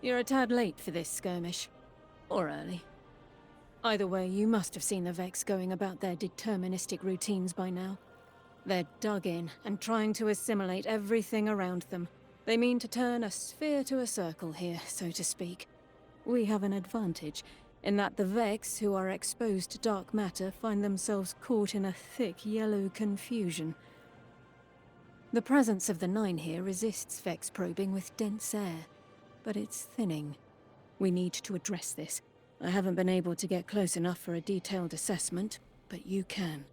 You're a tad late for this skirmish. Or early. Either way, you must have seen the Vex going about their deterministic routines by now. They're dug in and trying to assimilate everything around them. They mean to turn a sphere to a circle here, so to speak. We have an advantage, in that the Vex who are exposed to dark matter find themselves caught in a thick yellow confusion. The presence of the Nine here resists Vex probing with dense air, but it's thinning. We need to address this. I haven't been able to get close enough for a detailed assessment, but you can.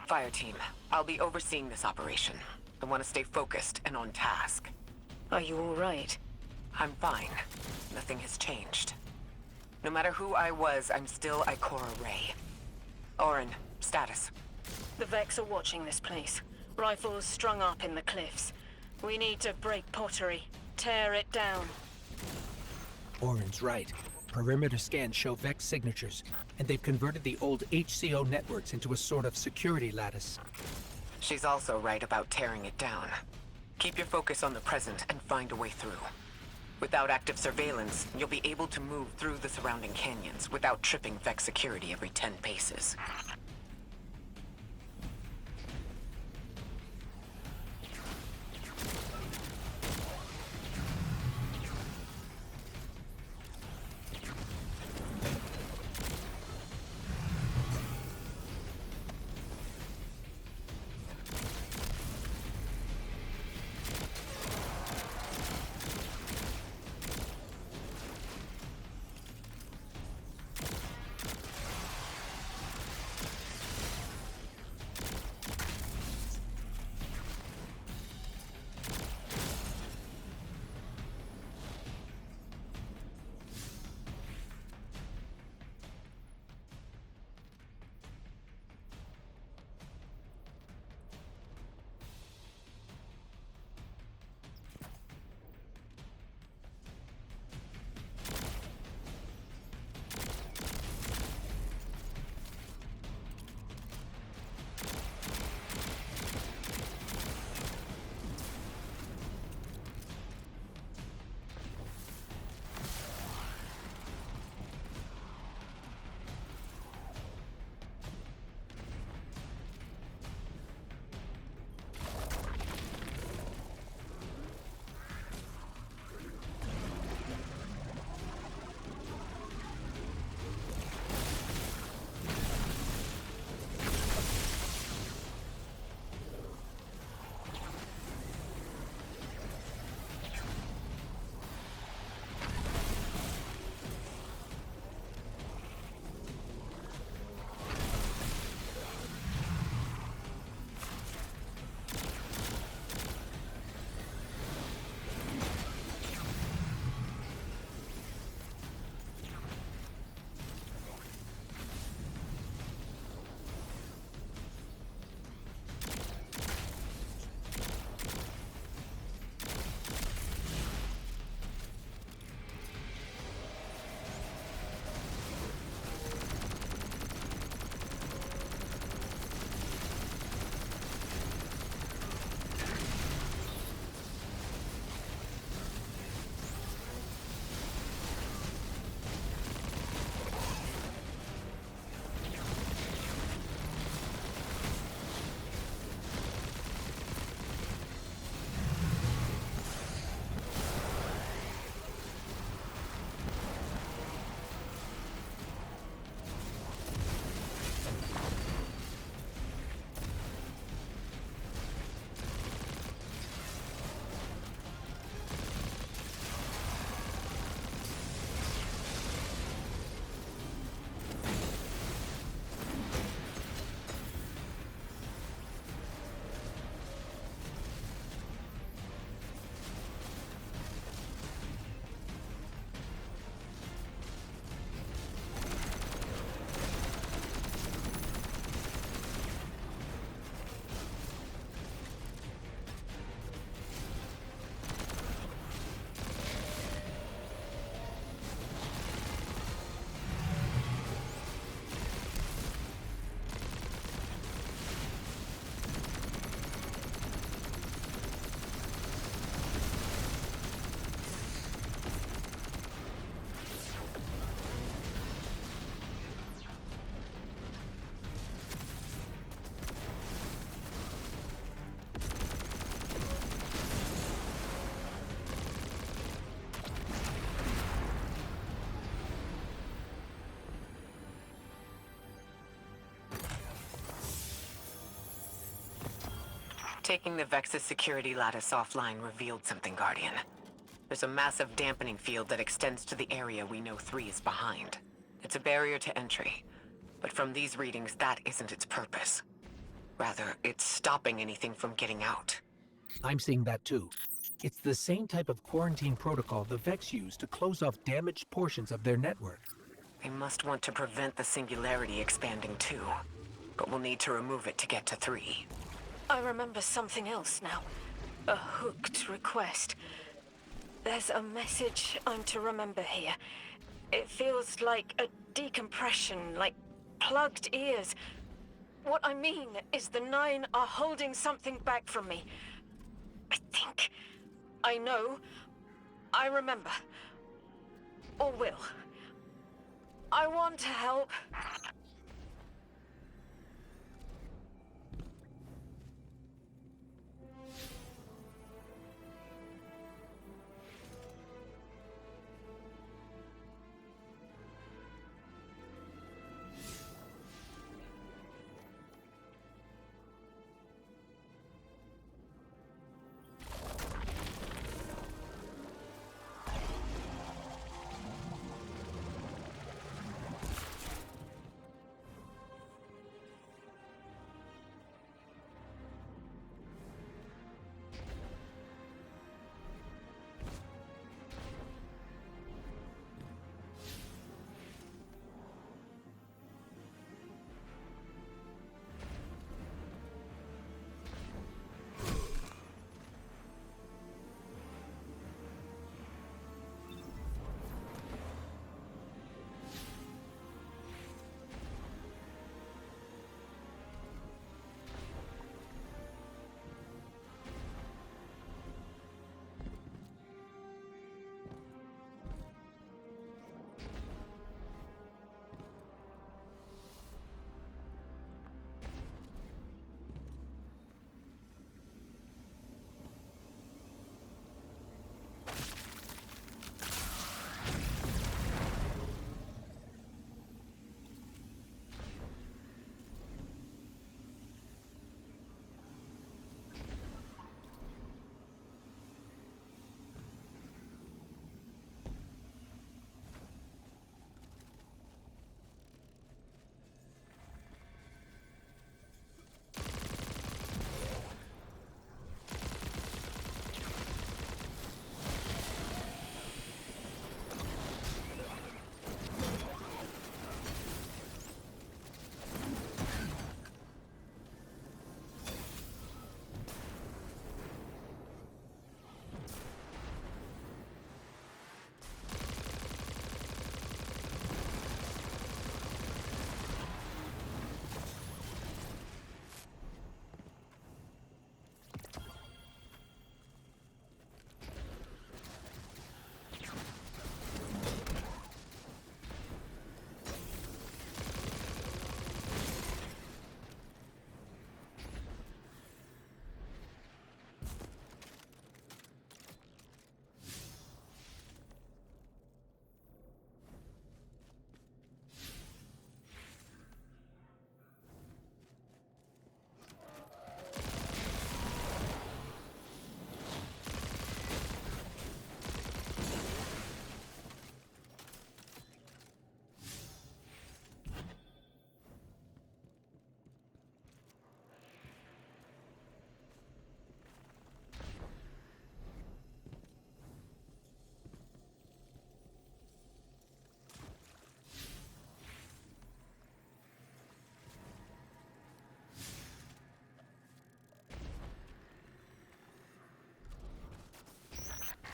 Fire team, I'll be overseeing this operation. I want to stay focused and on task. Are you all right? I'm fine. Nothing has changed. No matter who I was, I'm still Ikora Rey. Orin, status. The Vex are watching this place. Rifles strung up in the cliffs. We need to break pottery. Tear it down. Orin's right. Perimeter scans show Vex signatures, and they've converted the old HCO networks into a sort of security lattice. She's also right about tearing it down. Keep your focus on the present and find a way through. Without active surveillance, you'll be able to move through the surrounding canyons without tripping Vex security every 10 paces. Taking the Vex's security lattice offline revealed something, Guardian. There's a massive dampening field that extends to the area we know 3 is behind. It's a barrier to entry, but from these readings, that isn't its purpose. Rather, it's stopping anything from getting out. I'm seeing that too. It's the same type of quarantine protocol the Vex use to close off damaged portions of their network. They must want to prevent the Singularity expanding too, but we'll need to remove it to get to 3. I remember something else now. A hooked request. There's a message I'm to remember here. It feels like a decompression, like plugged ears. What I mean is the 9 are holding something back from me. I think. I know. I remember. Or will. I want to help.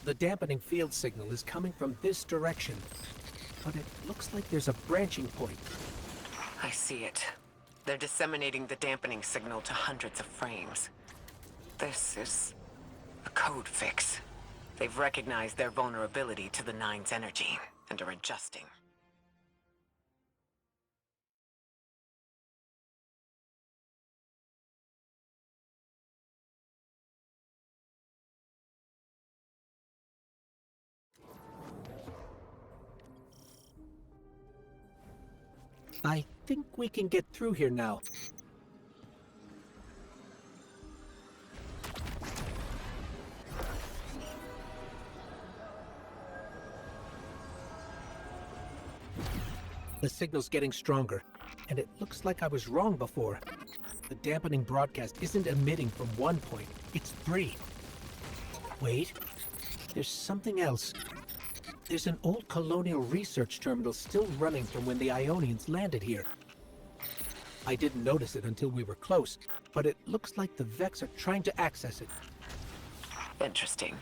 The dampening field signal is coming from this direction, but it looks like there's a branching point. I see it. They're disseminating the dampening signal to hundreds of frames. This is a code fix. They've recognized their vulnerability to the Nine's energy and are adjusting. I think we can get through here now. The signal's getting stronger, and it looks like I was wrong before. The dampening broadcast isn't emitting from one point, it's 3. Wait, there's something else. There's an old colonial research terminal still running from when the Ionians landed here. I didn't notice it until we were close, but it looks like the Vex are trying to access it. Interesting.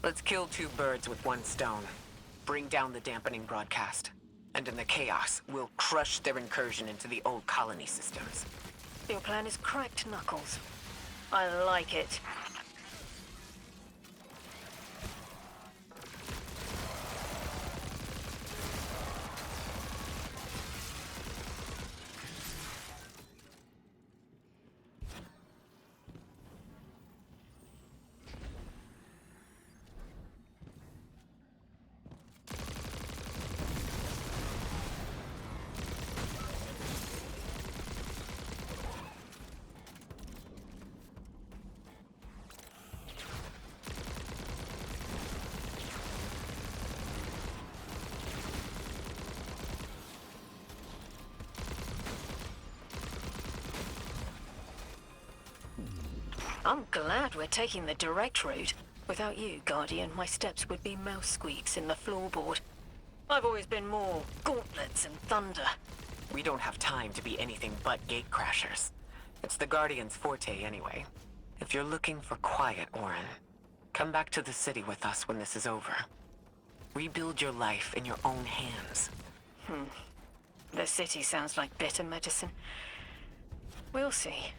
Let's kill 2 birds with 1 stone. Bring down the dampening broadcast. And in the chaos, we'll crush their incursion into the old colony systems. Your plan is cracked, Knuckles. I like it. I'm glad we're taking the direct route. Without you, Guardian, my steps would be mouse squeaks in the floorboard. I've always been more gauntlets and thunder. We don't have time to be anything but gatecrashers. It's the Guardian's forte anyway. If you're looking for quiet, Orin, come back to the city with us when this is over. Rebuild your life in your own hands. The city sounds like bitter medicine. We'll see.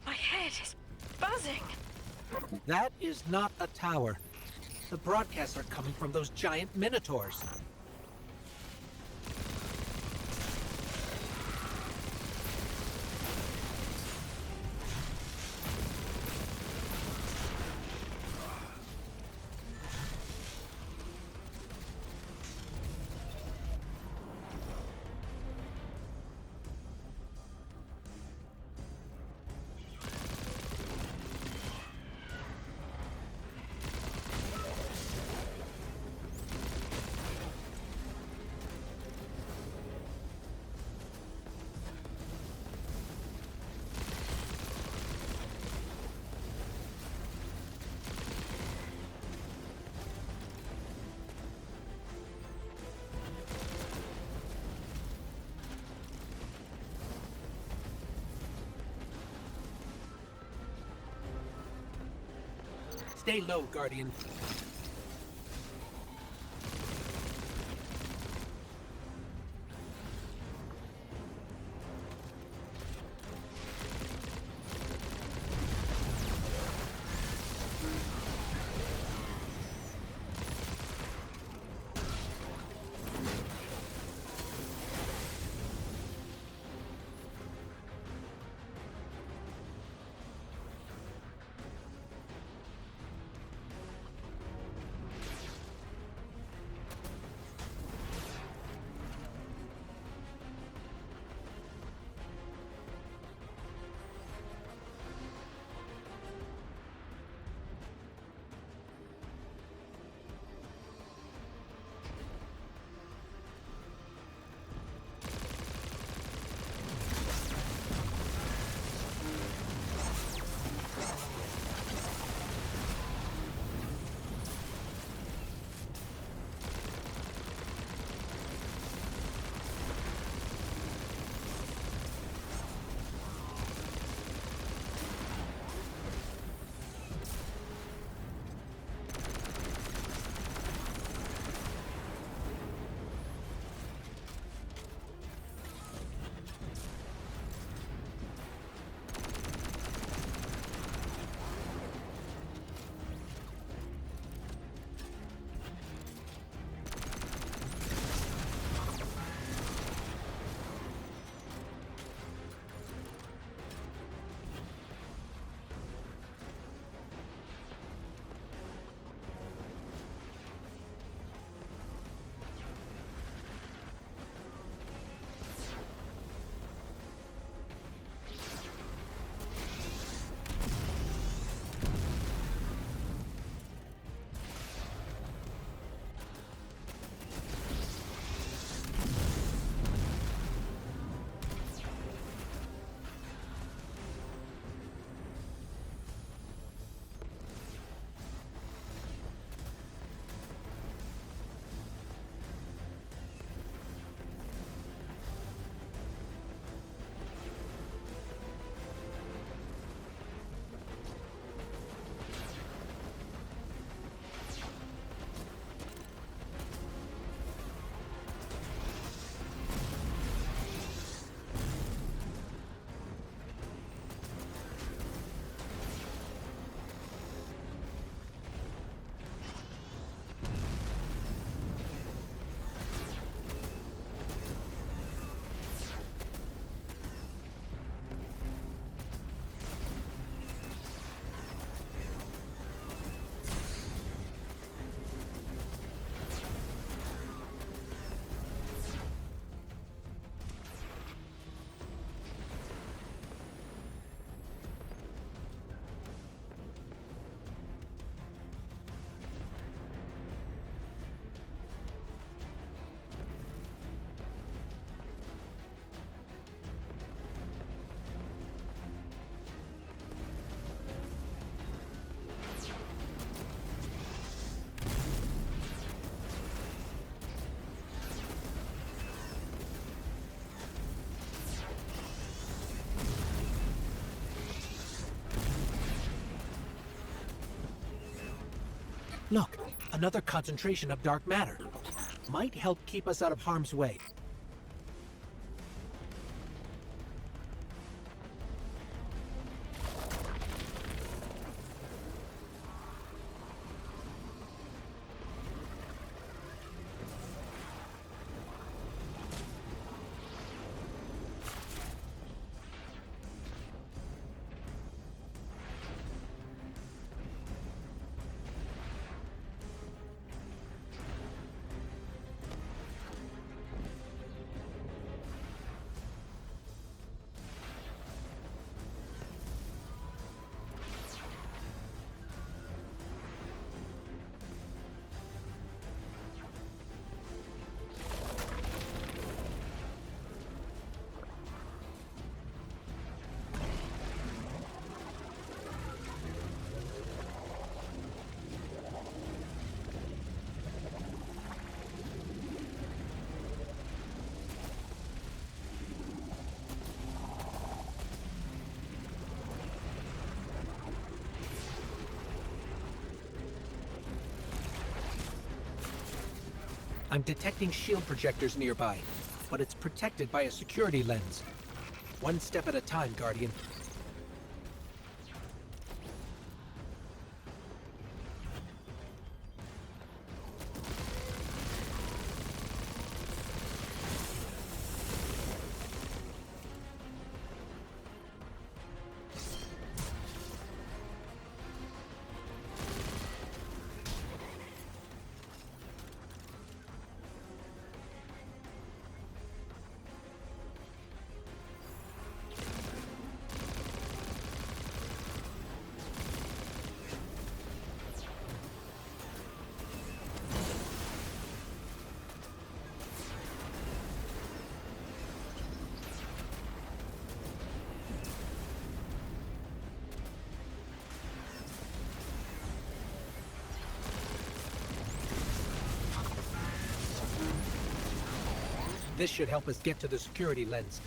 My head is buzzing. That is not a tower. The broadcasts are coming from those giant minotaurs. Stay low, Guardian. Look, another concentration of dark matter. Might help keep us out of harm's way. I'm detecting shield projectors nearby, but it's protected by a security lens. One step at a time, Guardian. This should help us get to the security lens.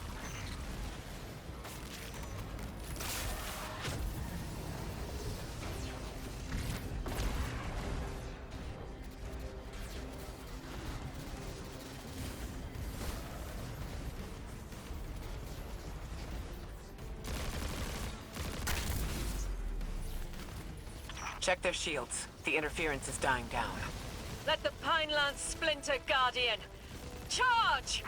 Check their shields. The interference is dying down. Let the Pine Lance splinter, Guardian! Charge!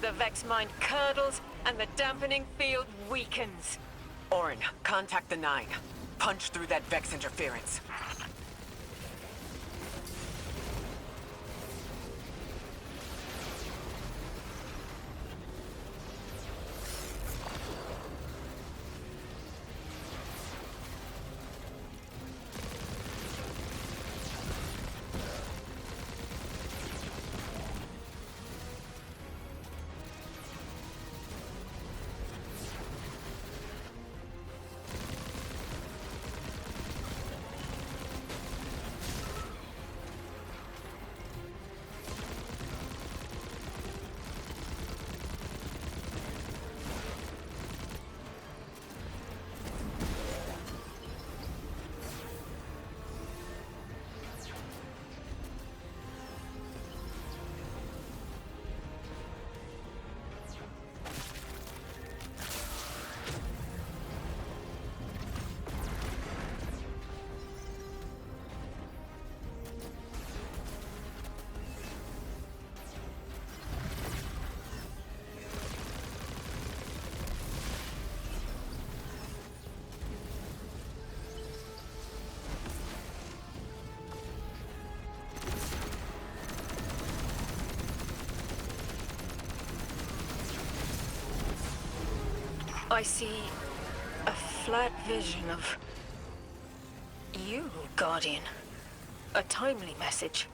The Vex mind curdles, and the dampening field weakens. Orin, contact the Nine. Punch through that Vex interference. I see a flat vision of you, Guardian. A timely message.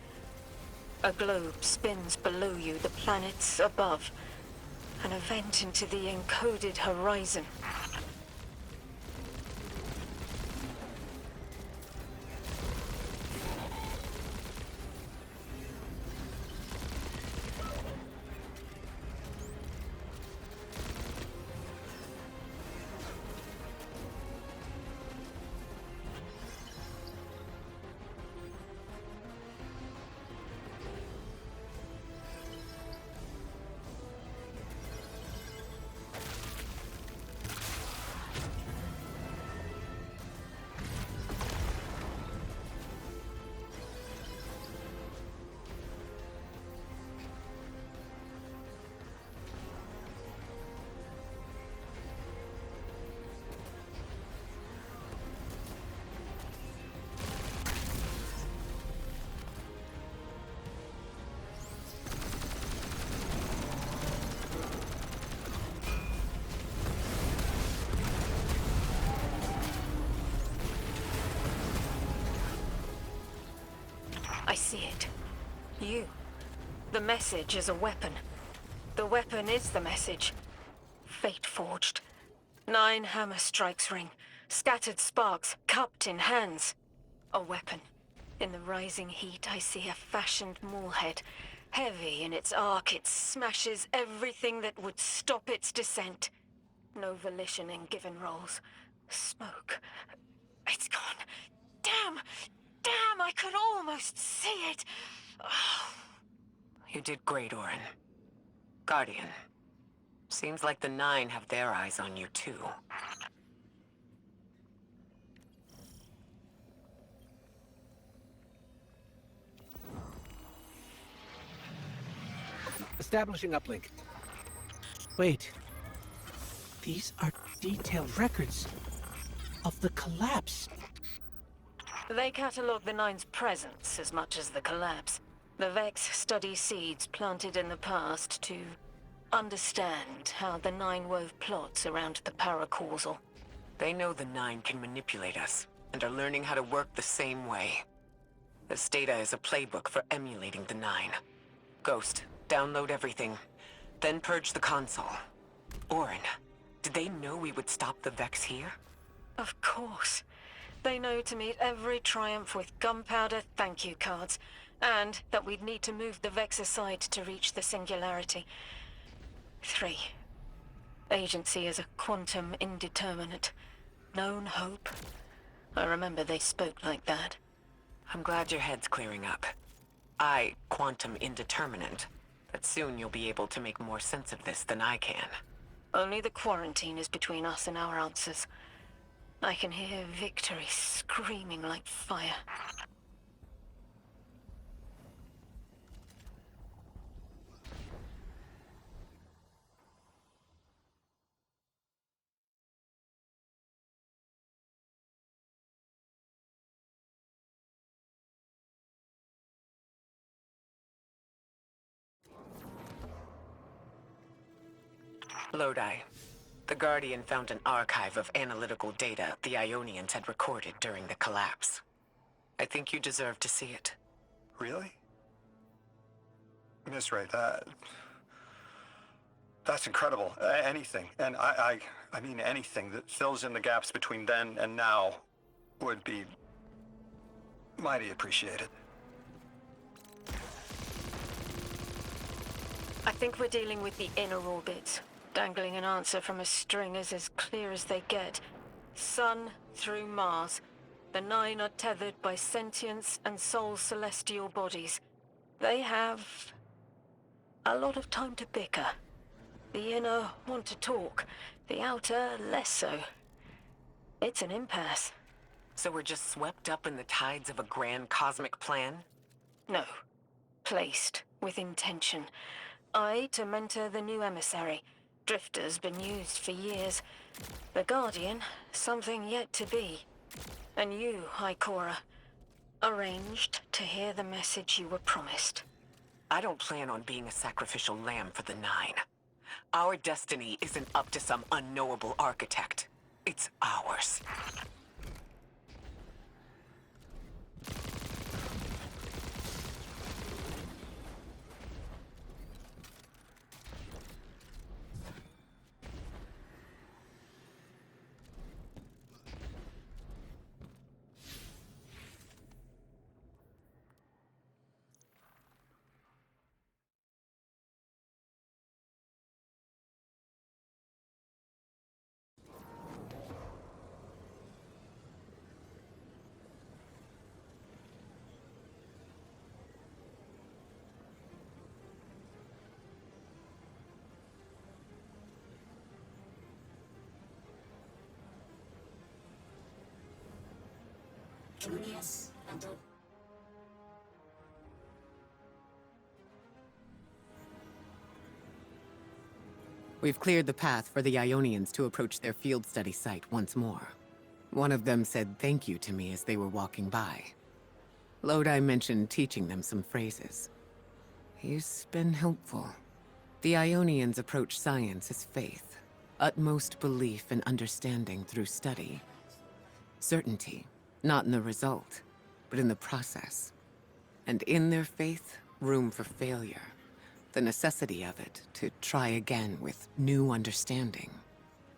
A globe spins below you, the planets above. An event into the encoded horizon. see it. You. The message is a weapon. The weapon is the message. Fate forged. 9 hammer strikes ring. Scattered sparks, cupped in hands. A weapon. In the rising heat, I see a fashioned maulhead. Heavy in its arc, it smashes everything that would stop its descent. No volition in given roles. Smoke. It's gone. Damn! Damn, I could almost see it! You did great, Orin. Guardian. Seems like the Nine have their eyes on you, too. Establishing uplink. Wait. These are detailed records of the collapse. They catalog the Nine's presence as much as the collapse. The Vex study seeds planted in the past to understand how the Nine wove plots around the paracausal. They know the Nine can manipulate us, and are learning how to work the same way. This data is a playbook for emulating the Nine. Ghost, download everything, then purge the console. Orin, did they know we would stop the Vex here? Of course. They know to meet every triumph with gunpowder thank you cards, and that we'd need to move the Vex aside to reach the singularity. 3. Agency is a quantum indeterminate. Known hope. I remember they spoke like that. I'm glad your head's clearing up. Quantum indeterminate. But soon you'll be able to make more sense of this than I can. Only the quarantine is between us and our answers. I can hear victory screaming like fire. Lodi. The Guardian found an archive of analytical data the Ionians had recorded during the collapse. I think you deserve to see it. Really? Miss Ray, that's incredible. Anything, and I mean anything that fills in the gaps between then and now would be mighty appreciated. I think we're dealing with the inner orbits. Dangling an answer from a string is as clear as they get. Sun through Mars. The Nine are tethered by sentience and soul celestial bodies. They have a lot of time to bicker. The inner want to talk, the outer less so. It's an impasse. So we're just swept up in the tides of a grand cosmic plan? No. Placed with intention. I to mentor the new emissary. Drifter's been used for years. The Guardian, something yet to be. And you, High Cora, arranged to hear the message you were promised. I don't plan on being a sacrificial lamb for the Nine. Our destiny isn't up to some unknowable architect. It's ours. We've cleared the path for the Ionians to approach their field study site once more. One of them said thank you to me as they were walking by. Lodi mentioned teaching them some phrases. He's been helpful. The Ionians approach science as faith, utmost belief and understanding through study. Certainty, not in the result, but in the process. And in their faith, room for failure. The necessity of it to try again with new understanding.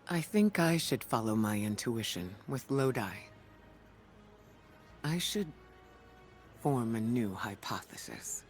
I think I should follow my intuition with Lodi. I should form a new hypothesis.